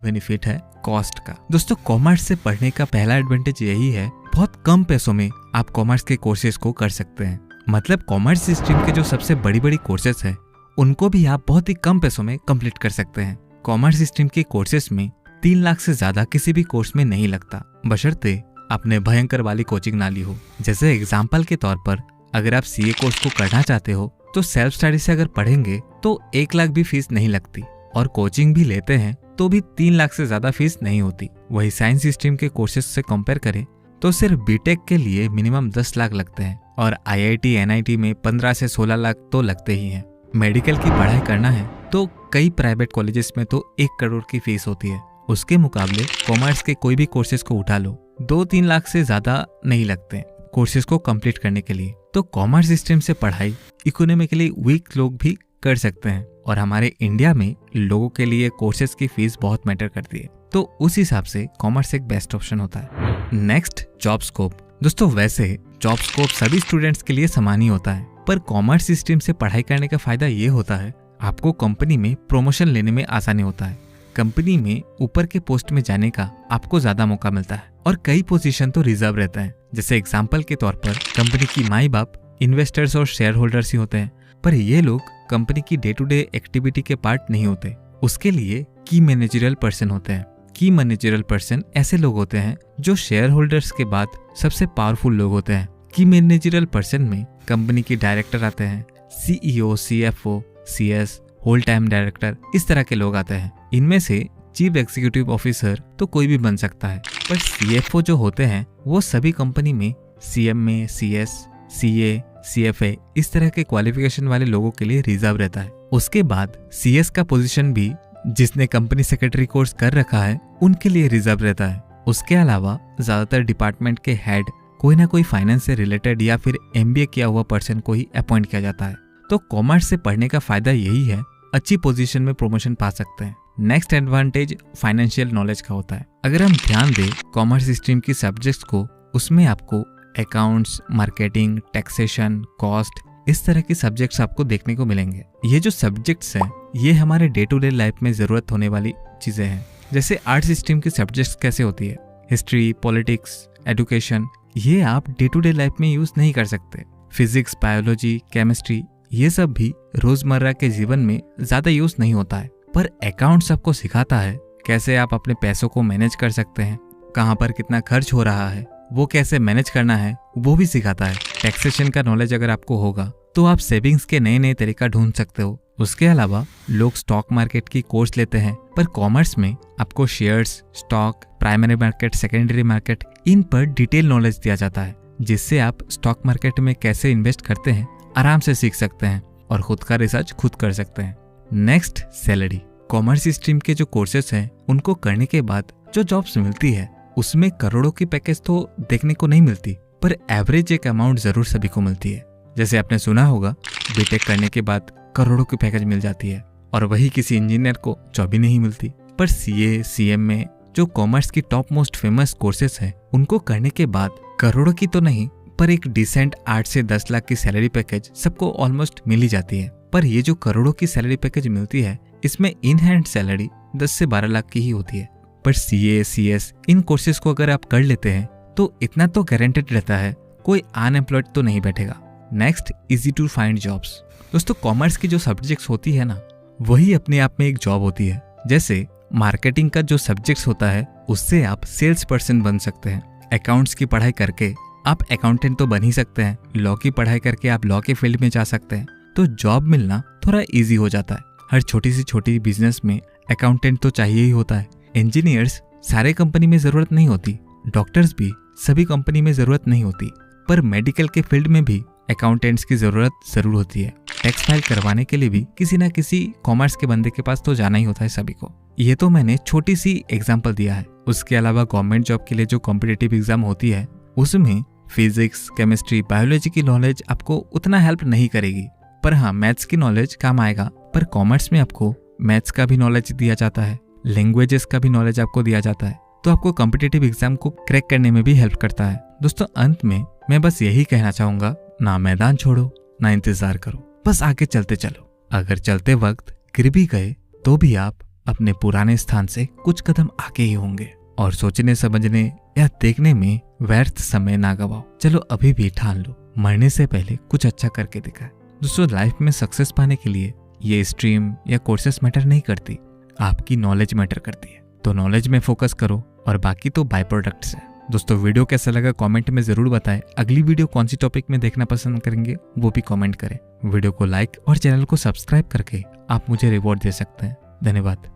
Benefit है cost का। दोस्तों कॉमर्स से पढ़ने का पहला एडवांटेज यही है, बहुत कम पैसों में आप कॉमर्स के कोर्सेज को कर सकते हैं। मतलब कॉमर्स स्ट्रीम के जो सबसे बड़ी बड़ी कोर्सेज है उनको भी आप बहुत ही कम पैसों में कंप्लीट कर सकते हैं। कॉमर्स स्ट्रीम के कोर्सेज में 3 लाख से ज्यादा किसी भी कोर्स में नहीं लगता, बशर्ते आपने भयंकर वाली कोचिंग ना ली हो। जैसे एग्जाम्पल के तौर पर अगर आप सीए कोर्स को करना चाहते हो तो सेल्फ स्टडी से अगर पढ़ेंगे तो 1 लाख भी फीस नहीं लगती, और कोचिंग भी लेते हैं तो भी 3 लाख से ज्यादा फीस नहीं होती। वही साइंस स्ट्रीम के कोर्सेज से कंपेयर करें तो सिर्फ बीटेक के लिए मिनिमम 10 लाख लगते हैं, और आईआईटी एनआईटी में 15 से 16 लाख तो लगते ही हैं। मेडिकल की पढ़ाई करना है तो कई प्राइवेट कॉलेजेस में तो 1 करोड़ की फीस होती है। उसके मुकाबले कॉमर्स के कोई भी कोर्सेज को उठा लो, 2-3 लाख से ज्यादा नहीं लगते कोर्सेज को कंप्लीट करने के लिए। तो कॉमर्स स्ट्रीम से पढ़ाई इकोनॉमिकली वीक लोग भी कर सकते हैं, और हमारे इंडिया में लोगों के लिए कोर्सेज की फीस बहुत मैटर करती है, तो उस हिसाब से कॉमर्स एक बेस्ट ऑप्शन होता है। Next, job scope. दोस्तों वैसे जॉब स्कोप सभी स्टूडेंट्स के लिए समान ही होता है, पर कॉमर्स स्ट्रीम से पढ़ाई करने का फायदा ये होता है आपको कंपनी में प्रमोशन लेने में आसानी होता है। कंपनी में ऊपर के पोस्ट में जाने का आपको ज्यादा मौका मिलता है, और कई पोजीशन तो रिजर्व रहता है। जैसे एग्जांपल के तौर पर कंपनी की माई बाप इन्वेस्टर्स और शेयर होल्डर्स ही होते हैं, पर ये लोग कंपनी की डे टू डे एक्टिविटी के पार्ट नहीं होते। उसके लिए की मैनेजरियल पर्सन होते हैं। की मैनेजरियल पर्सन ऐसे लोग होते हैं जो शेयर होल्डर्स के बाद सबसे पावरफुल लोग होते हैं। की मैनेजरियल पर्सन में कंपनी की डायरेक्टर आते हैं, CEO, CFO, CS, whole time director, इस तरह के लोग आते हैं। इनमें से चीफ एग्जीक्यूटिव ऑफिसर तो कोई भी बन सकता है, पर सीएफओ जो होते हैं वो सभी कंपनी में सीएमए, सीएस, सीए, सीएफए इस तरह के क्वालिफिकेशन वाले लोगों के लिए रिजर्व रहता है। उसके बाद सीएस का पोजीशन भी जिसने कंपनी सेक्रेटरी कोर्स कर रखा है उनके लिए रिजर्व रहता है। उसके अलावा ज्यादातर डिपार्टमेंट के हेड कोई ना कोई फाइनेंस से रिलेटेड या फिर एमबीए किया हुआ पर्सन को ही अपॉइंट किया जाता है। तो कॉमर्स से पढ़ने का फायदा यही है, अच्छी पोजीशन में प्रमोशन पा सकते हैं। नेक्स्ट एडवांटेज फाइनेंशियल नॉलेज का होता है। अगर हम ध्यान दें कॉमर्स स्ट्रीम की सब्जेक्ट्स को, उसमें आपको अकाउंट्स, मार्केटिंग, टैक्सेशन, कॉस्ट, इस तरह की सब्जेक्ट्स आपको देखने को मिलेंगे। ये जो सब्जेक्ट्स हैं ये हमारे डे टू डे लाइफ में जरूरत होने वाली चीजें हैं। जैसे आर्ट्स स्ट्रीम की सब्जेक्ट्स कैसे होती है, हिस्ट्री, पॉलिटिक्स, एडुकेशन, ये आप डे टू डे लाइफ में यूज नहीं कर सकते। फिजिक्स, बायोलॉजी, केमिस्ट्री, ये सब भी रोजमर्रा के जीवन में ज्यादा यूज नहीं होता है। पर अकाउंट्स आपको सिखाता है कैसे आप अपने पैसों को मैनेज कर सकते हैं, कहाँ पर कितना खर्च हो रहा है वो कैसे मैनेज करना है वो भी सिखाता है। टैक्सेशन का नॉलेज अगर आपको होगा तो आप सेविंग्स के नए नए तरीका ढूंढ सकते हो। उसके अलावा लोग स्टॉक मार्केट की कोर्स लेते हैं, पर कॉमर्स में आपको shares, stock, primary market, secondary market, इन पर डिटेल नॉलेज दिया जाता है, जिससे आप स्टॉक मार्केट में कैसे इन्वेस्ट करते हैं आराम से सीख सकते हैं और खुद का रिसर्च खुद कर सकते हैं। Next, salary. कॉमर्स स्ट्रीम के जो कोर्सेज हैं उनको करने के बाद जो जॉब्स मिलती है उसमें करोड़ों की पैकेज तो देखने को नहीं मिलती, पर एवरेज एक अमाउंट जरूर सभी को मिलती है। जैसे आपने सुना होगा बीटेक करने के बाद करोड़ों की पैकेज मिल जाती है, और वही किसी इंजीनियर को जॉब भी नहीं मिलती। पर सीए, सीएमए जो कॉमर्स की टॉप मोस्ट फेमस कोर्सेज हैं उनको करने के बाद करोड़ों की तो नहीं पर एक डिसेंट 8 से 10 लाख की सैलरी पैकेज सबको ऑलमोस्ट मिल ही जाती है। पर ये जो करोड़ों की सैलरी पैकेज मिलती है इसमें इन हैंड सैलरी 10 से 12 लाख की ही होती है। पर सीए, सीएस इन कोर्सेज को अगर आप कर लेते हैं तो इतना तो गारंटेड रहता है कोई अनएम्प्लॉयड तो नहीं बैठेगा। Next, easy to find jobs. दोस्तों कॉमर्स की जो सब्जेक्ट्स होती है ना वही अपने आप में एक जॉब होती है। जैसे मार्केटिंग का जो सब्जेक्ट्स होता है उससे आप सेल्स पर्सन बन सकते हैं। अकाउंट्स की पढ़ाई करके आप अकाउंटेंट तो बन ही सकते हैं। लॉ की पढ़ाई करके आप लॉ के फील्ड में जा सकते हैं। तो जॉब मिलना थोड़ा इजी हो जाता है। हर छोटी सी छोटी बिजनेस में अकाउंटेंट तो चाहिए ही होता है। इंजीनियर्स सारे कंपनी में जरूरत नहीं होती, डॉक्टर्स भी सभी कंपनी में जरूरत नहीं होती, पर मेडिकल के फील्ड में भी अकाउंटेंट्स की जरूरत जरूर होती है। टैक्स फाइल करवाने के लिए भी किसी ना किसी कॉमर्स के बंदे के पास तो जाना ही होता है सभी को। ये तो मैंने छोटी सी एग्जांपल दिया है। उसके अलावा गवर्नमेंट जॉब के लिए जो कॉम्पिटिटिव एग्जाम होती है उसमें फिजिक्स, केमिस्ट्री, बायोलॉजी की नॉलेज आपको उतना हेल्प नहीं करेगी, पर हाँ मैथ्स की नॉलेज काम आएगा। पर कॉमर्स में आपको मैथ्स का भी नॉलेज दिया जाता है, लैंग्वेजेस का भी नॉलेज आपको दिया जाता है, तो आपको कॉम्पिटिटिव एग्जाम को क्रैक करने में भी हेल्प करता है। दोस्तों अंत में मैं बस यही कहना चाहूंगा, ना मैदान छोड़ो ना इंतजार करो, बस आगे चलते चलो। अगर चलते वक्त गिर भी गए तो भी आप अपने पुराने स्थान से कुछ कदम आगे ही होंगे। और सोचने समझने या देखने में व्यर्थ समय ना गवाओ। चलो अभी भी ठान लो, मरने से पहले कुछ अच्छा करके दिखाए। दोस्तों, लाइफ में सक्सेस पाने के लिए ये स्ट्रीम या कोर्सेस मैटर नहीं करती, आपकी नॉलेज मैटर करती है। तो नॉलेज में फोकस करो और बाकी तो बाय प्रोडक्ट्स है। दोस्तों, वीडियो कैसा लगा कमेंट में जरूर बताएं। अगली वीडियो कौन सी टॉपिक में देखना पसंद करेंगे वो भी कमेंट करें। वीडियो को लाइक और चैनल को सब्सक्राइब करके आप मुझे रिवॉर्ड दे सकते हैं। धन्यवाद।